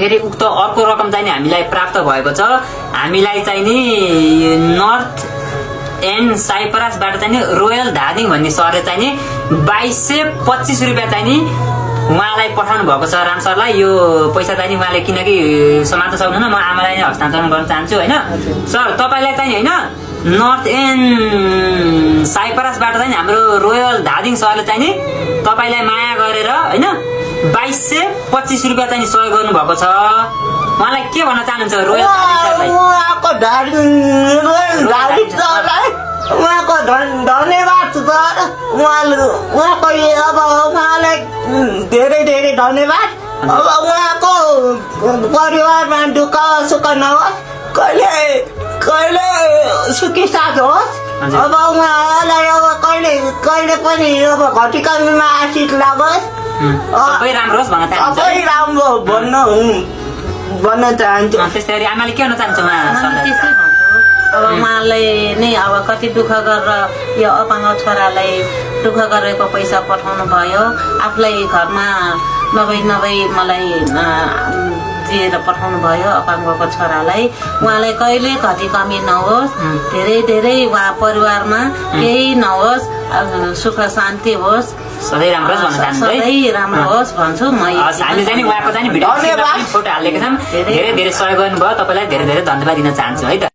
फेरि उक्त अर्को रकम चाहिँ नि हामीलाई प्राप्त भएको छ। हामीलाई चाहिँ नि नर्थ एन्ड साइप्रसबाट चाहिँ नि रोयल धादिङ भन्ने सरले चाहिँ नि 2225 रुपियाँ चाहिँ नि उहाँलाई पठाउनु भएको छ राम सरलाई। यो पैसा चाहिँ नि उहाँले किनकि समात्न सक्नुहुन्न, म आमालाई नै हस्तान्तरण गर्न चाहन्छु हैन सर। तपाईलाई चाहिँ हैन नर्थ एन्ड साइप्रसबाट चाहिँ हाम्रो रोयल धादिङ सरले चाहिँ नि तपाईलाई माया गरेर हैन 2225 रुपियाँ चाहिँ सहयोग गर्नु भएको छ। उहाँलाई के भन्न चाहनुहुन्छ रोयल धादिङ सरलाई? उहाँको धन्यवाद सर। उहाँको अब उहाँलाई धेरै धेरै धन्यवाद। अब उहाँको परिवारमा दुःख सुख नहोस्, कहिले कहिले सुखी साथ होस्। अब उहाँलाई अब कहिले कहिले पनि अब घटिकमीमा आशिष लागोस्, सबै राम्रो होस् भन्न चाहन्छु। सबै राम्रो भन्न चाहन्छु। त्यस्तै गरी आमाले के भन्न चाहन्छ त्यसै भन्छु। अब उहाँले नै अब कति दुःख गरेर यो अपाङ्ग छोरालाई दुःख गरेको पैसा पठाउनु भयो। आफूलाई घरमा नभई मलाई दिएर पठाउनु भयो अपाङ्गको छोरालाई। उहाँलाई कहिले घटी कमी नहोस्, धेरै धेरै उहाँ परिवारमा केही नहोस्, सुख शान्ति होस्, सधैँ राम्रो होस् भन्न चाहन्छु। सधैँ राम्रो होस् भन्छु म। हामी चाहिँ उहाँको चाहिँ भिडियो फोटो हालेको छौँ। धेरै धेरै सहयोग गर्नुभयो, तपाईँलाई धेरै धेरै धन्यवाद दिन चाहन्छु है त।